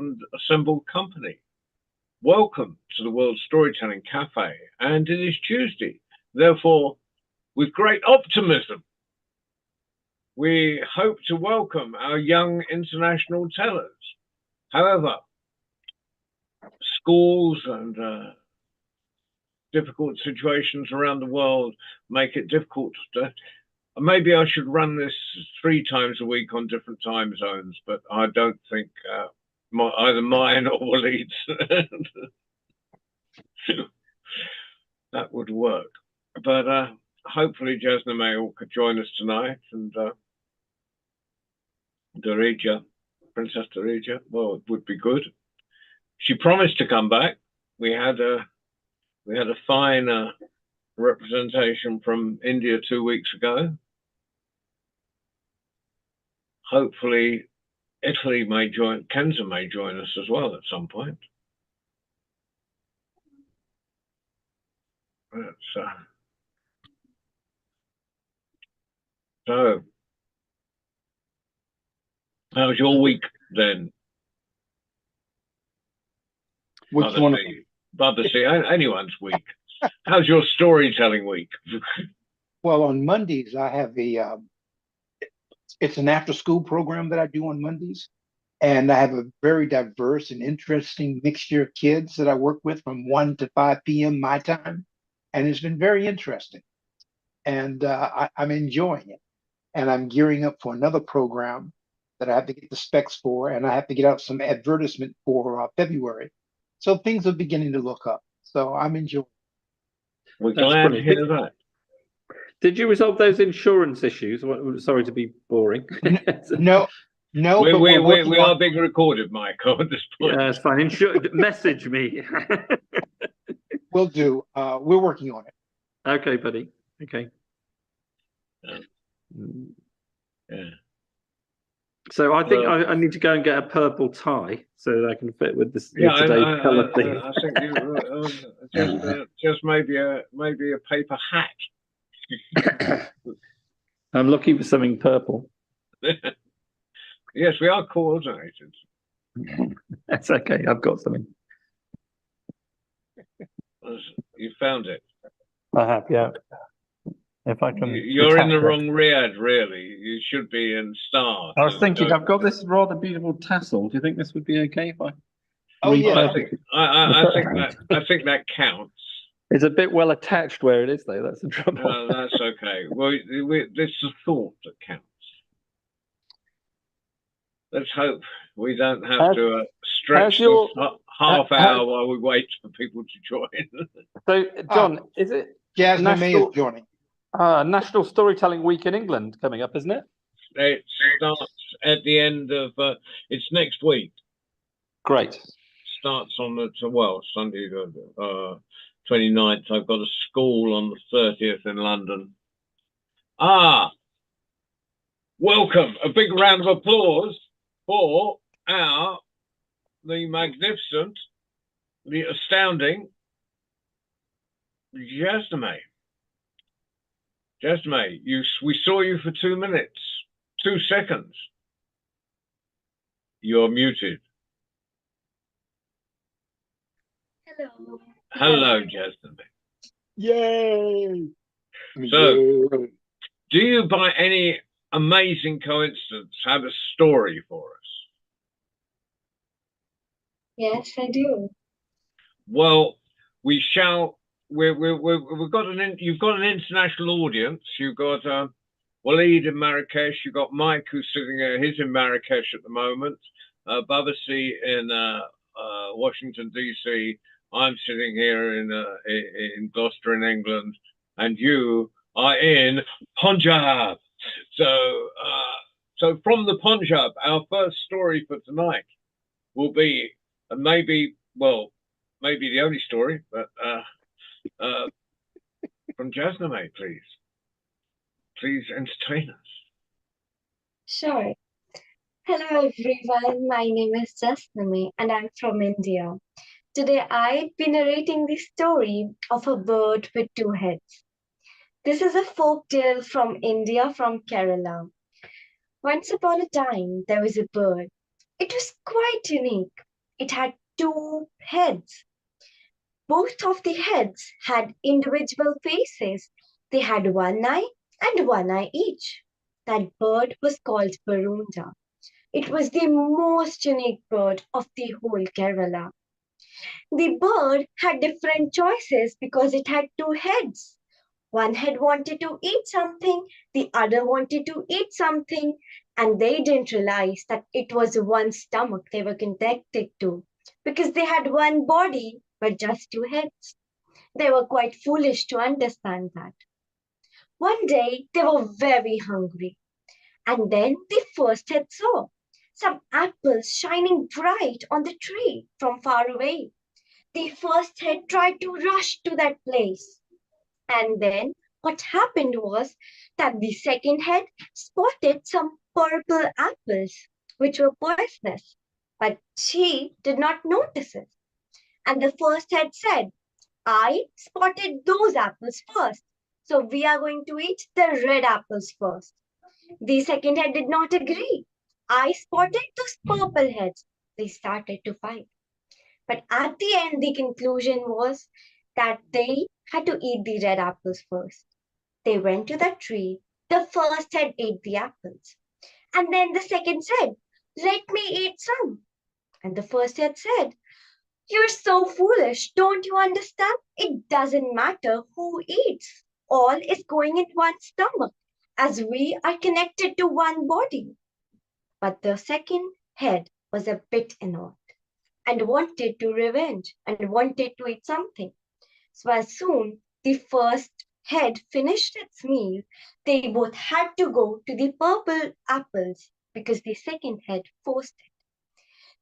and assembled company. Welcome to the World Storytelling Cafe, and it is Tuesday. Therefore, with great optimism, we hope to welcome our young international tellers. However, schools and difficult situations around the world make it difficult to. Maybe I should run this 3 times a week on different time zones, but I don't think either mine or Waleed's that would work. But hopefully Jasna May could join us tonight, and Darija, Princess Darija, well, it would be good. She promised to come back. We had a fine representation from India 2 weeks ago. Hopefully Italy may join, Kenza may join us as well at some point. So, how's your week then? Which one? Babasi, anyone's week. How's your storytelling week? Well, on Mondays, I have it's an after-school program that I do on Mondays. And I have a very diverse and interesting mixture of kids that I work with from 1 to 5 p.m. my time. And it's been very interesting. And I'm enjoying it. And I'm gearing up for another program that I have to get the specs for, and I have to get out some advertisement for February. So things are beginning to look up. So I'm enjoying it. We're glad to hear that. Did you resolve those insurance issues? Sorry to be boring. No. We are being recorded, Michael, at this point. Yeah, it's fine. Message me. Will do. We're working on it. Okay, buddy. Okay. Yeah. So I think I need to go and get a purple tie so that I can fit with this today's colour theme. I think just maybe a paper hat. I'm looking for something purple. Yes, we are coordinated. That's okay. I've got something. You found it. I have, yeah. If I can. You're in the wrong Riyadh, really. You should be in Star. I was thinking, I've got this rather beautiful tassel. Do you think this would be okay if I? Oh yeah. I think that counts. It's a bit well attached where it is, though. That's the trouble. No, that's okay. Well, it's the thought that counts. Let's hope we don't have to stretch half hour while we wait for people to join. So, John, is it Jasmine May is joining? National Storytelling Week in England coming up, isn't it? It starts at the end of it's next week. Great. Starts on Sunday the 29th. I've got a school on the 30th in London. Welcome. A big round of applause for the magnificent, the astounding Jasna May, we saw you for 2 minutes, 2 seconds. You're muted. Hello. Hello, Jasna May. Yay! So, do you, by any amazing coincidence, have a story for us? Yes, I do. Well, we shall. We've got you've got an international audience. You've got Waleed in Marrakesh. You've got Mike who's sitting there. He's in Marrakesh at the moment. Babasi in Washington D.C. I'm sitting here in Gloucester in England, and you are in Punjab. So from the Punjab, our first story for tonight will be, maybe the only story, but from Jasna May, please. Please entertain us. Sure. Hello, everyone. My name is Jasna May, and I'm from India. Today, I'll be narrating the story of a bird with 2 heads. This is a folk tale from India, from Kerala. Once upon a time, there was a bird. It was quite unique. It had two heads. Both of the heads had individual faces. They had one eye and one eye each. That bird was called Varunda. It was the most unique bird of the whole Kerala. The bird had different choices because it had two heads. One head wanted to eat something, the other wanted to eat something, and they didn't realize that it was one stomach they were connected to because they had one body but just two heads. They were quite foolish to understand that. One day they were very hungry, and then the first head saw some apples shining bright on the tree from far away. The first head tried to rush to that place. And then what happened was that the second head spotted some purple apples, which were poisonous, but she did not notice it. And the first head said, I spotted those apples first, so we are going to eat the red apples first. The second head did not agree. I spotted those purple heads. They started to fight. But at the end, the conclusion was that they had to eat the red apples first. They went to the tree. The first head ate the apples. And then the second said, let me eat some. And the first head said, you're so foolish. Don't you understand? It doesn't matter who eats. All is going in one stomach, as we are connected to one body. But the second head was a bit annoyed and wanted to revenge and wanted to eat something. So as soon the first head finished its meal, they both had to go to the purple apples because the second head forced it.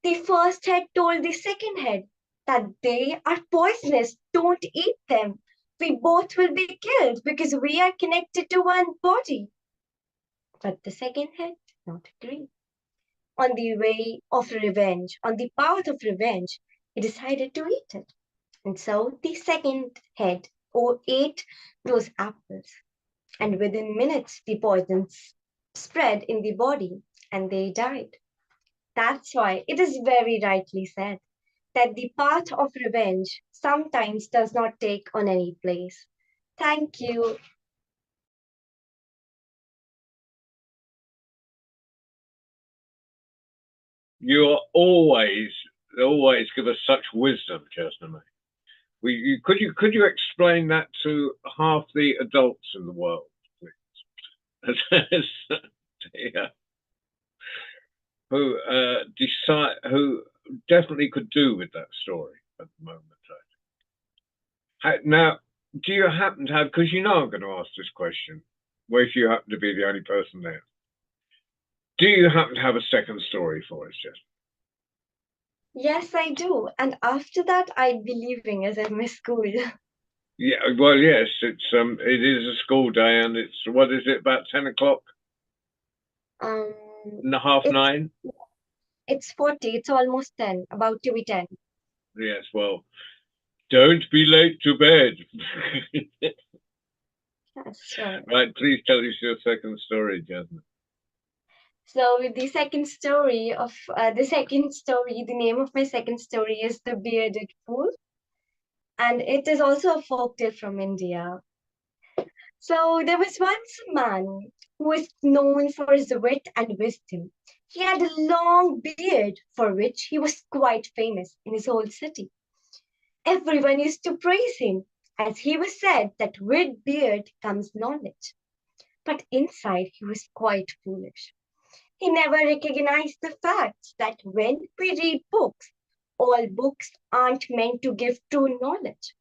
The first head told the second head that they are poisonous, don't eat them. We both will be killed because we are connected to one body. But the second head did not agree. On the way of revenge, on the path of revenge, he decided to eat it. And so the second head ate those apples. And within minutes, the poison spread in the body and they died. That's why it is very rightly said that the path of revenge sometimes does not take on any place. Thank you. You are always give us such wisdom, Jasmine. Could you explain that to half the adults in the world, please? Yeah. Who definitely could do with that story at the moment. Now, do you happen to have, because you know I'm going to ask this question, where if you happen to be the only person there, do you happen to have a second story for us, Jess? Yes, I do. And after that, I'd be leaving as I miss school. Yeah, well, yes, it is a school day, and it's, what is it, about 10 o'clock? Half 9? It's 40, it's almost 10, about to be 10. Yes, well, don't be late to bed. Yes, sure. Right, please tell us your second story, Jasmine. So the second story, the name of my second story is The Bearded Fool. And it is also a folktale from India. So there was once a man who was known for his wit and wisdom. He had a long beard for which he was quite famous in his whole city. Everyone used to praise him, as he was said that with beard comes knowledge. But inside he was quite foolish. He never recognized the fact that when we read books, all books aren't meant to give true knowledge.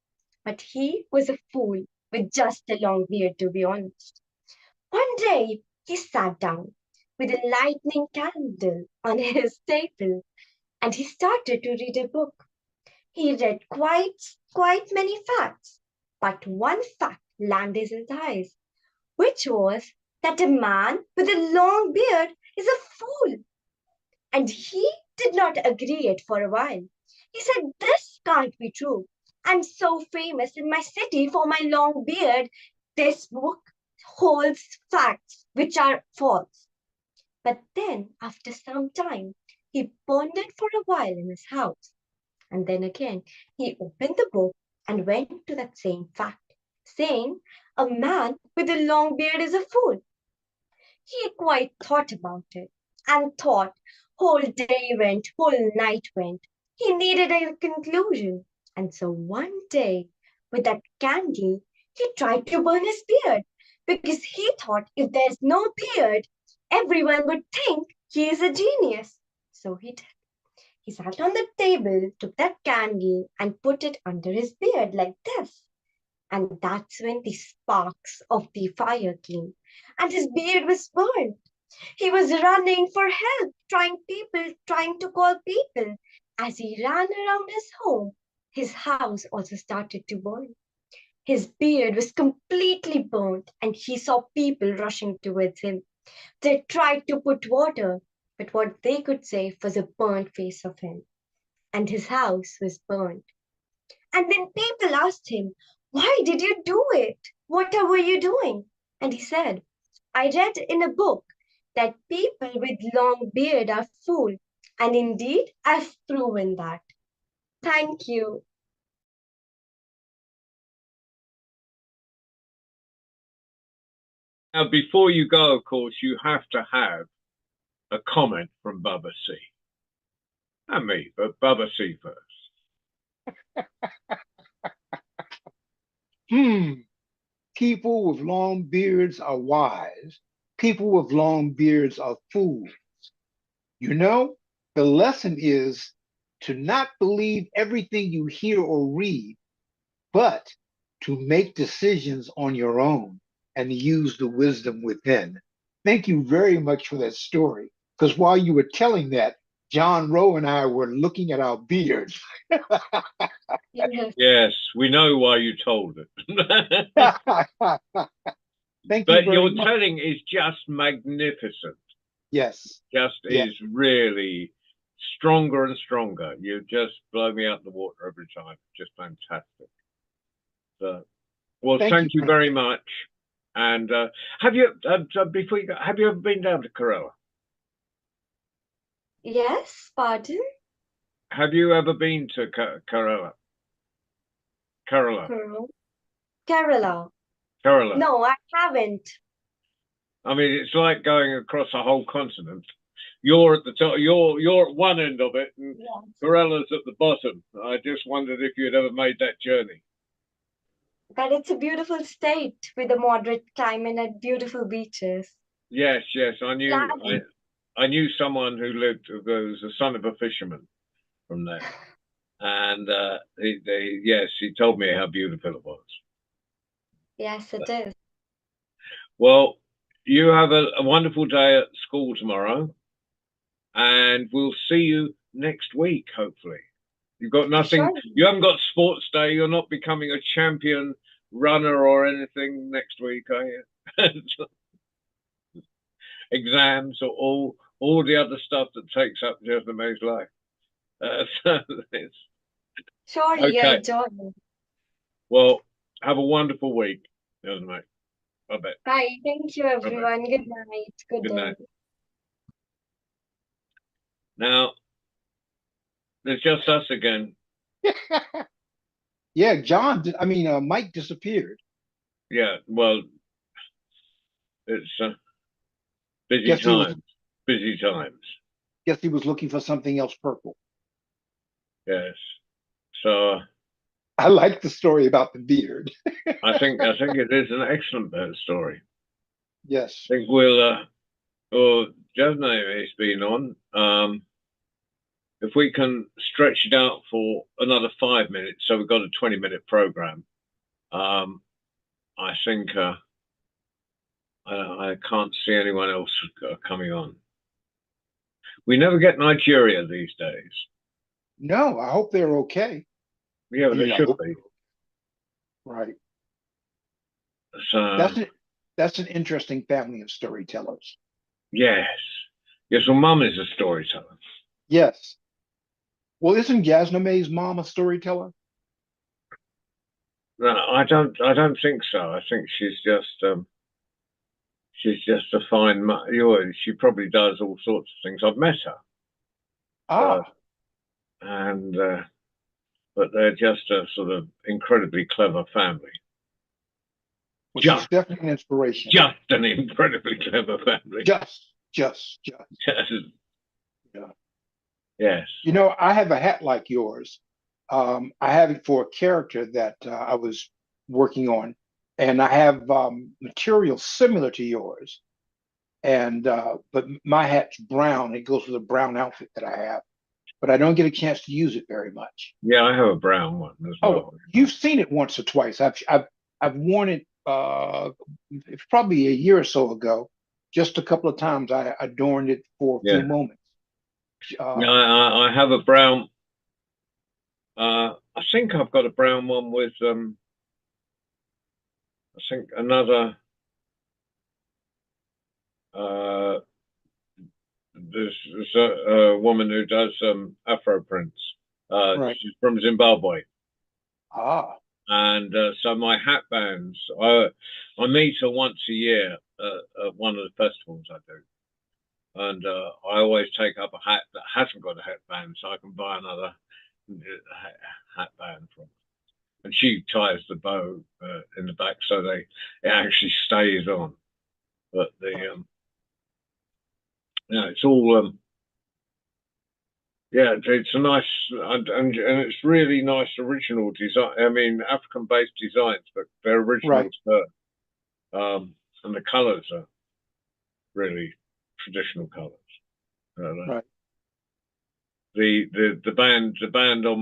But he was a fool with just a long beard, to be honest. One day, he sat down with a lightning candle on his table and he started to read a book. He read quite many facts, but one fact landed in his eyes, which was that a man with a long beard is a fool. And he did not agree it for a while. He said, this can't be true. I'm so famous in my city for my long beard. This book holds facts which are false. But then, after some time, he pondered for a while in his house. And then again, he opened the book and went to that same fact, saying, a man with a long beard is a fool. He quite thought about it and thought, whole day went, whole night went. He needed a conclusion. And so one day, with that candle, he tried to burn his beard because he thought if there's no beard, everyone would think he is a genius. So he did. He sat on the table, took that candle, and put it under his beard like this. And that's when the sparks of the fire came, and his beard was burned. He was running for help, trying to call people. As he ran around his house also started to burn. His beard was completely burnt, and he saw people rushing towards him. They tried to put water, but what they could save was a burnt face of him. And his house was burnt. And then people asked him, why did you do it? What were you doing? And he said, I read in a book that people with long beard are fools. And indeed, I've proven that. Thank you. Now, before you go, of course, you have to have a comment from Bubba C. Not me, but Bubba C first. People with long beards are wise. People with long beards are fools. You know, the lesson is to not believe everything you hear or read, but to make decisions on your own and use the wisdom within. Thank you very much for that story. Because while you were telling that, John Rowe and I were looking at our beards. Yes, we know why you told it. Thank you. But your telling is just magnificent. Yes. Is really stronger and stronger. You just blow me out the water every time. Just fantastic. So, well, thank you very much. And have you, before you go, have you ever been down to Kerala? Yes, pardon? Have you ever been to Kerala? Kerala. No, I haven't. I mean, it's like going across a whole continent. You're at the top. You're at one end of it, and yes. Kerala's at the bottom. I just wondered if you'd ever made that journey. But it's a beautiful state with a moderate climate and beautiful beaches. Yes, I knew. I knew someone who was the son of a fisherman from there, and he told me how beautiful it was. Yes, it is. Well, you have a wonderful day at school tomorrow, and we'll see you next week, hopefully. You've got nothing, sure. You haven't got sports day, you're not becoming a champion runner or anything next week, are you? Exams or all the other stuff that takes up Jasna May's life. Sure, okay. Yeah, enjoy. Well, have a wonderful week, Jasna May. Bye-bye. Bye. Thank you, everyone. Bye-bye. Good night. Good day. Night. Now, there's just us again. Yeah, Mike disappeared. Yeah, well, it's busy times. Busy times. Guess he was looking for something else purple. Yes. So I like the story about the beard. I think it is an excellent story. Yes. I think well, Jasna has been on. If we can stretch it out for another 5 minutes, so we've got a 20-minute program. I think I can't see anyone else coming on. We never get Nigeria these days. No, I hope they're okay. Yeah, they should be. Right. So that's an interesting family of storytellers. Yes. Yes, well, Mum is a storyteller. Yes. Well, isn't Jasna May's mom a storyteller? No, I don't think so. I think she's just a fine. She probably does all sorts of things. I've met her. Ah, and but they're just a sort of incredibly clever family. well, she's definitely an inspiration. Just an incredibly clever family. Just. Yeah. Yes. You know, I have a hat like yours. I have it for a character that I was working on, and I have material similar to yours. And but my hat's brown. It goes with a brown outfit that I have, but I don't get a chance to use it very much. Yeah, I have a brown one as Oh, well. you've seen it once or twice. I've worn it. It's probably a year or so ago. Just a couple of times I adorned it for a few moments. Yeah, I have a brown. I think I've got a brown one with I think another. There's a woman who does Afro prints. Right. She's from Zimbabwe. Ah. And so my hat bands, I meet her once a year at one of the festivals I do. And I always take up a hat that hasn't got a headband, so I can buy another hat band from her. And she ties the bow in the back so it actually stays on. But it's all it's a nice and it's really nice original design. I mean, African-based designs, but they're original Right. And the colours are really traditional colours. Right. The band on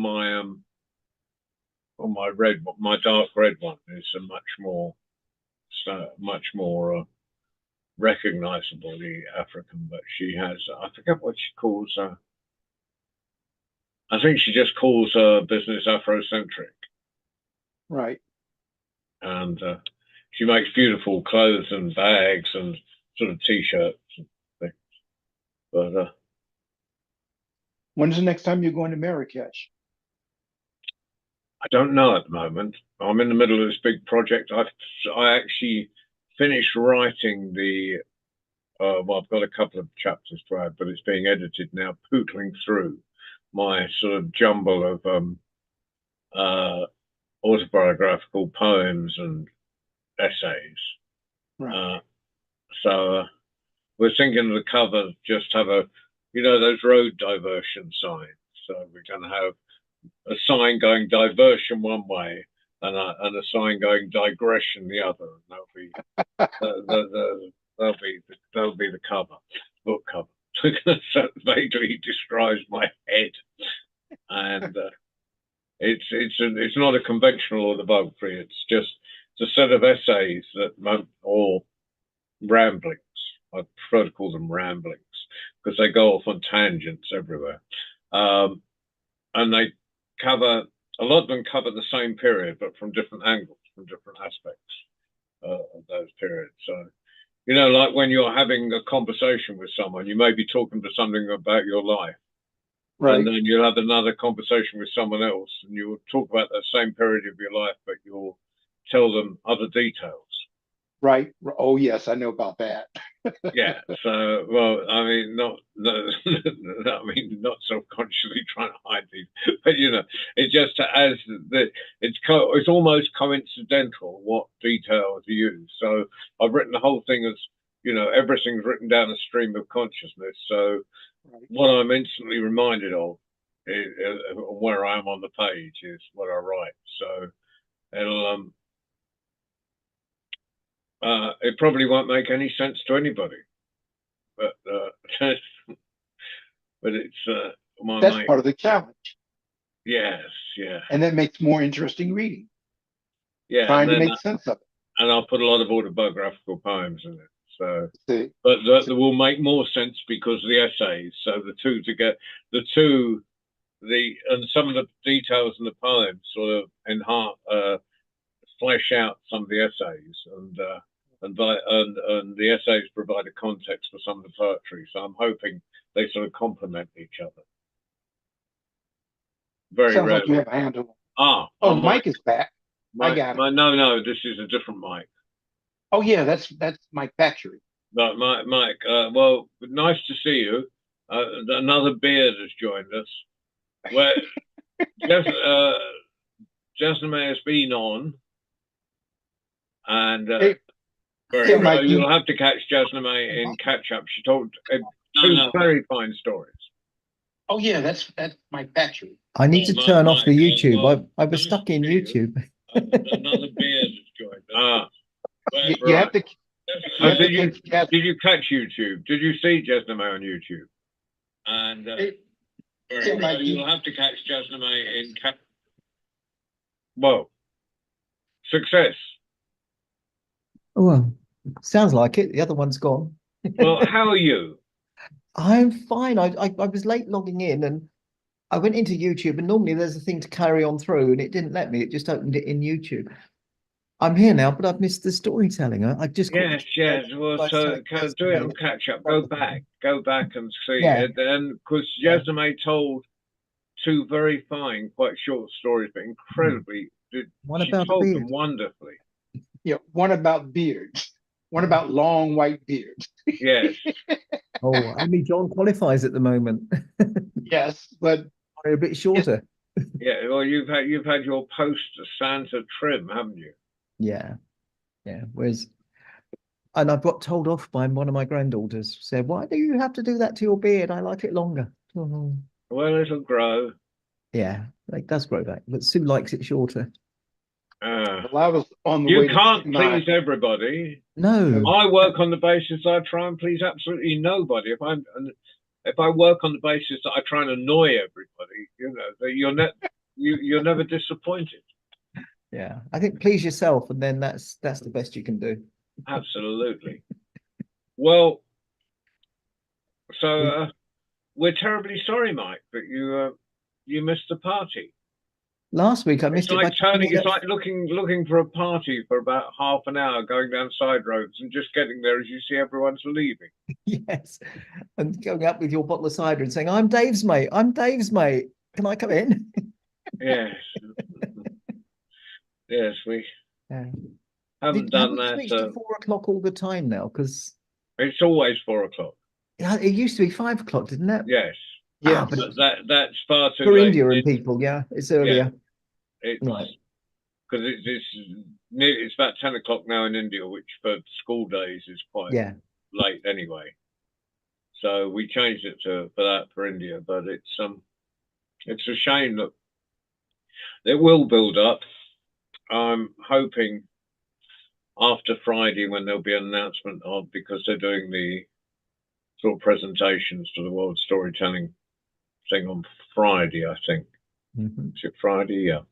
my dark red one is a much more recognizably African, but she has, I forget what she calls I think she just calls her business Afrocentric. Right. And she makes beautiful clothes and bags and sort of t-shirts and things. But when's the next time you're going to Marrakesh? I don't know at the moment. I'm in the middle of this big project. I actually finished writing the well, I've got a couple of chapters to add, but it's being edited now, pootling through my sort of jumble of autobiographical poems and essays. Right. So we're thinking of the cover just have those road diversion signs. So we're going to have a sign going diversion one way and a sign going digression the other. And that'll be the cover, book cover. So vaguely describes my head, and it's not a conventional autobiography. It's a set of essays or ramblings. I prefer to call them ramblings because they go off on tangents everywhere, and a lot of them cover the same period, but from different angles, from different aspects of those periods. So. Like when you're having a conversation with someone, you may be talking to something about your life. Right. And then you'll have another conversation with someone else and you'll talk about that same period of your life, but you'll tell them other details. Right. Oh, yes, I know about that. Yeah. So, well, I mean, not self-consciously trying to hide these, but it just it's almost coincidental what details are used. So I've written the whole thing as everything's written down a stream of consciousness. So what I'm instantly reminded of is, where I am on the page is what I write. So it'll it probably won't make any sense to anybody, but it's that's part of the challenge. Yes, yeah, and that makes more interesting reading. Yeah, trying to make sense of it. And I'll put a lot of autobiographical poems in it. So, but that will make more sense because of the essays. So the two together, and some of the details in the poems sort of enhance, flesh out some of the essays, and the essays provide a context for some of the poetry. So I'm hoping they sort of complement each other. Very Sounds rarely. Like you have a handle. Mike is back. I got it. No, this is a different mic. Oh yeah, that's Mike Factory. But Mike, well, nice to see you. Another beard has joined us. Where Jasname has been on, and you'll have to catch Jasname in catch up. She told two very fine stories. Oh yeah, that's my battery. I need to turn off the YouTube. I was stuck in YouTube. Another beard has joined us. You have to. Did you catch YouTube? Did you see Jasname on YouTube? And you'll have to catch Jasname in catch. Well, success. Well, sounds like it. The other one's gone. Well, how are you? I'm fine. I was late logging in, and I went into YouTube, and normally there's a thing to carry on through, and it didn't let me. It just opened it in YouTube. I'm here now, but I've missed the storytelling. I just yes. Well, so do it on catch up. Go back and see it. And because Jasname told two very fine, quite short stories, but incredibly. One she about told beard. them wonderfully. Yeah, one about beards. One about long white beards. Yes. Oh, only John qualifies at the moment. Yes, but They're a bit shorter. Yeah. Well, you've had your post Santa trim, haven't you? Yeah. Whereas, and I've got told off by one of my granddaughters. Said, "Why do you have to do that to your beard? I like it longer." Oh. Well, it'll grow. Yeah, it does grow back, but Sue likes it shorter. well, I was on the You way can't to please everybody. No. I work on the basis I try and please absolutely nobody. If I work on the basis that I try and annoy everybody, that you're never disappointed. Yeah, I think please yourself, and then that's the best you can do. Absolutely. Well, so we're terribly sorry, Mike, that you missed the party. Last week I missed it. It's like looking for a party for about half an hour, going down side roads and just getting there as you see everyone's leaving. Yes, and going up with your bottle of cider and saying, "I'm Dave's mate. I'm Dave's mate. Can I come in?" Yes. Yes, we haven't Have done we that. switched to 4 o'clock all the time now? Because it's always 4 o'clolock. it used to be 5 o'clock, didn't it? Yes. Yeah, but that's far too for late. India and people, yeah, it's earlier. It's Right. because it's about 10 o'clock now in India, which for school days is quite late anyway. So we changed it for India, but it's a shame that it will build up. I'm hoping after Friday when there'll be an announcement of, because they're doing the sort of presentations to the World Storytelling thing on Friday, I think. Mm-hmm. Is it Friday? Yeah.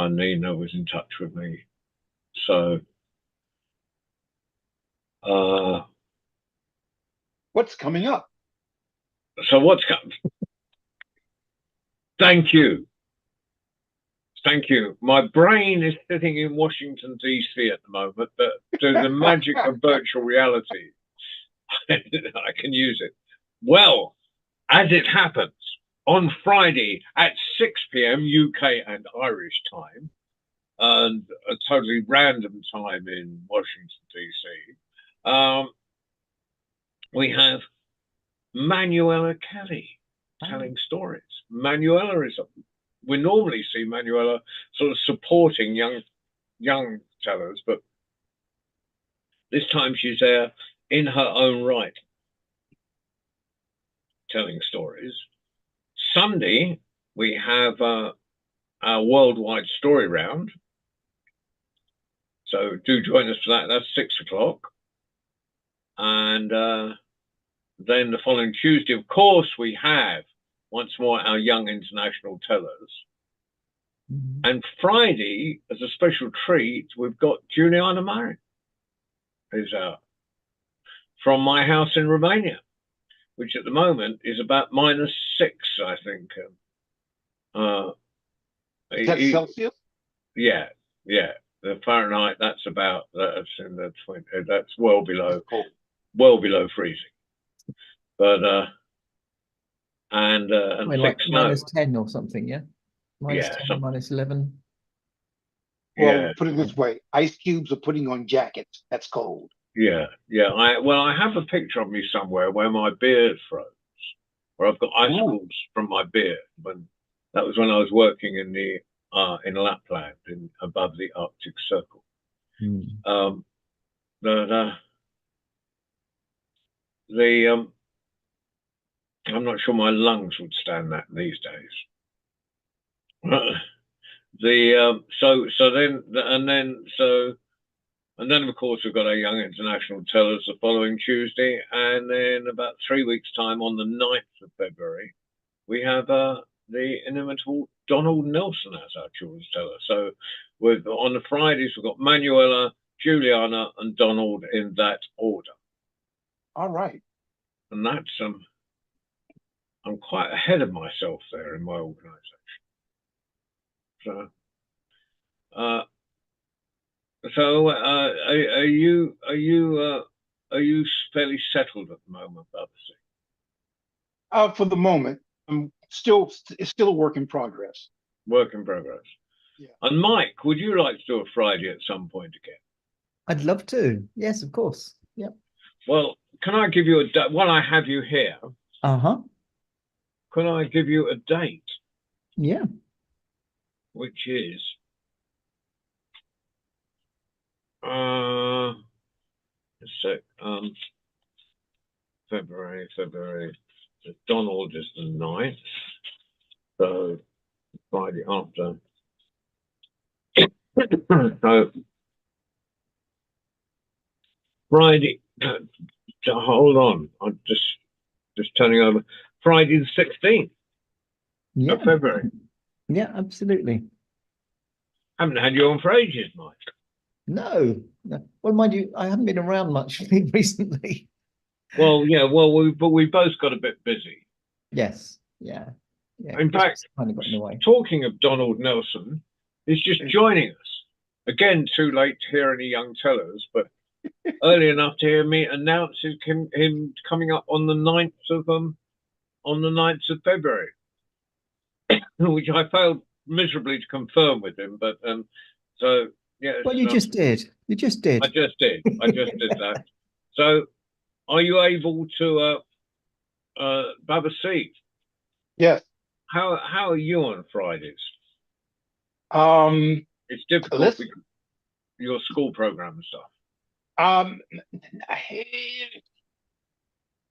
Nina was in touch with me. So what's coming up? So what's coming? Thank you. Thank you. My brain is sitting in Washington, D.C. at the moment, but through the magic of virtual reality, I can use it. Well, as it happens, on Friday at 6 p.m. UK and Irish time, and a totally random time in Washington, D.C., we have Manuela Kelly telling stories. Manuela we normally see Manuela sort of supporting young tellers, but this time she's there in her own right, telling stories. Sunday, we have our worldwide story round. So do join us for that. That's 6 o'clock. And then the following Tuesday, of course, we have once more our young international tellers. Mm-hmm. And Friday, as a special treat, we've got Juliana Marin, who's from my house in Romania, which at the moment is about -6, I think. Is that Celsius? Yeah. The Fahrenheit, that's in the 20. That's well below freezing. But and like -10 or something, yeah. -10, -11. Well, put it this way: ice cubes are putting on jackets. That's cold. Yeah. I have a picture of me somewhere where my beard froze. where I've got icicles from my beer. That was when I was working in Lapland, above the Arctic Circle. Mm. I'm not sure my lungs would stand that these days. And then of course we've got our Young International Tellers the following Tuesday, and then about 3 weeks' time, on the 9th of February, we have the inimitable Donald Nelson as our children's teller. So on the Fridays we've got Manuela, Juliana, and Donald in that order. All right. And that's I'm quite ahead of myself there in my organisation. So, are you fairly settled at the moment, Babasi? For the moment, it's still a work in progress. Work in progress. Yeah. And Mike, would you like to do a Friday at some point again? I'd love to. Yes, of course. Yeah. Well, can I give you a date? While I have you here, can I give you a date? Yeah. Which is February. Donald is the 9th, so Friday after. So Friday. Hold on, I'm just turning over. Friday the 16th of February. Yeah, absolutely. Haven't had you on for ages, Mike. No. Well, mind you, I haven't been around much recently. Well, yeah, but we both got a bit busy. Yes. Yeah. In fact, kind of got in the way. Talking of Donald Nelson, he's just joining us. Again, too late to hear any young tellers, but early enough to hear me announce him coming up on the 9th of February, which I failed miserably to confirm with him. But so yeah. Well, you just did. You just did. I just did that. So, are you able to, Babasi? Yes. How are you on Fridays? It's difficult with your school program and stuff.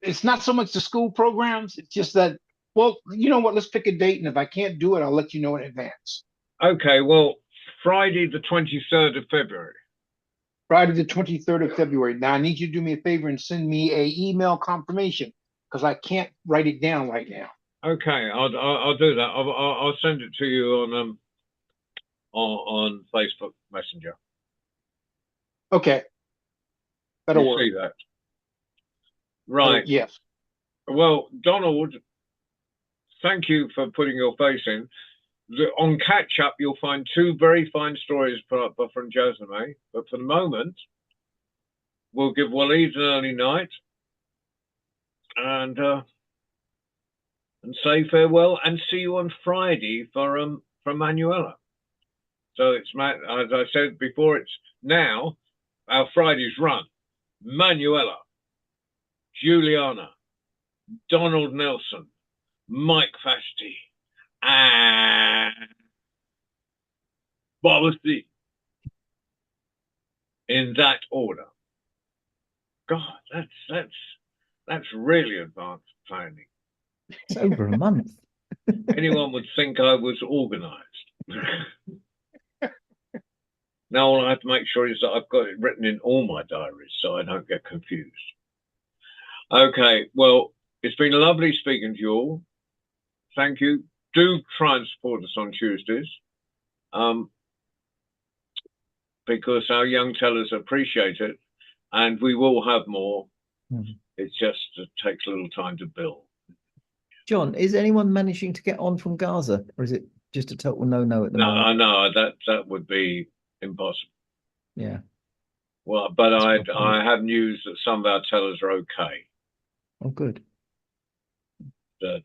It's not so much the school programs. It's just that, well, you know what? Let's pick a date, and if I can't do it, I'll let you know in advance. Okay. Well, Friday the 23rd of February. Friday the 23rd of February. Now I need you to do me a favor and send me a email confirmation, because I can't write it down right now. Okay, I'll do that. I'll send it to you on Facebook Messenger. Okay. That'll work. See that. Right. Yes. Well, Donald, thank you for putting your face in. On Catch Up, you'll find 2 very fine stories put up from Jasmine. But for the moment, we'll give Waleed an early night and say farewell and see you on Friday for Manuela. So it's, as I said before, it's now our Friday's run. Manuela, Juliana, Donald Nelson, Mike Fasty, and Babasi. In that order. God, that's really advanced planning. It's over a month. Anyone would think I was organized. Now all I have to make sure is that I've got it written in all my diaries so I don't get confused. Okay, well, it's been lovely speaking to you all. Thank you. Do try and support us on Tuesdays, because our young tellers appreciate it, and we will have more. It just takes a little time to build. John, is anyone managing to get on from Gaza, or is it just a total no-no at the moment? No, that would be impossible. Yeah. Well, but I have news that some of our tellers are okay. Oh, good. That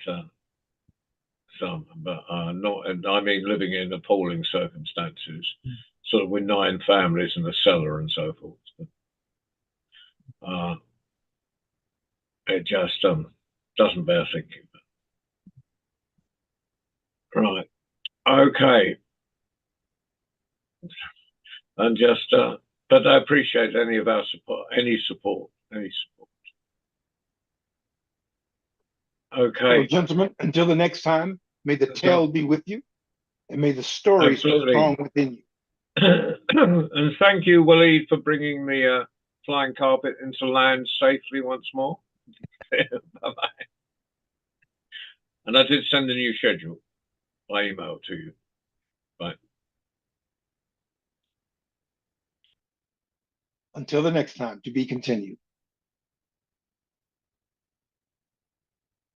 some, but not. And I mean, living in appalling circumstances, sort of with 9 families in a cellar and so forth. It just doesn't bear thinking. Right. Okay. And just, but I appreciate any of our support, any support. Okay. Well, gentlemen, until the next time, may the tale be with you, and may the stories be Absolutely. strong within you. And thank you, Waleed, for bringing the flying carpet into land safely once more. Bye-bye. And I did send a new schedule by email to you. Bye. Until the next time, to be continued.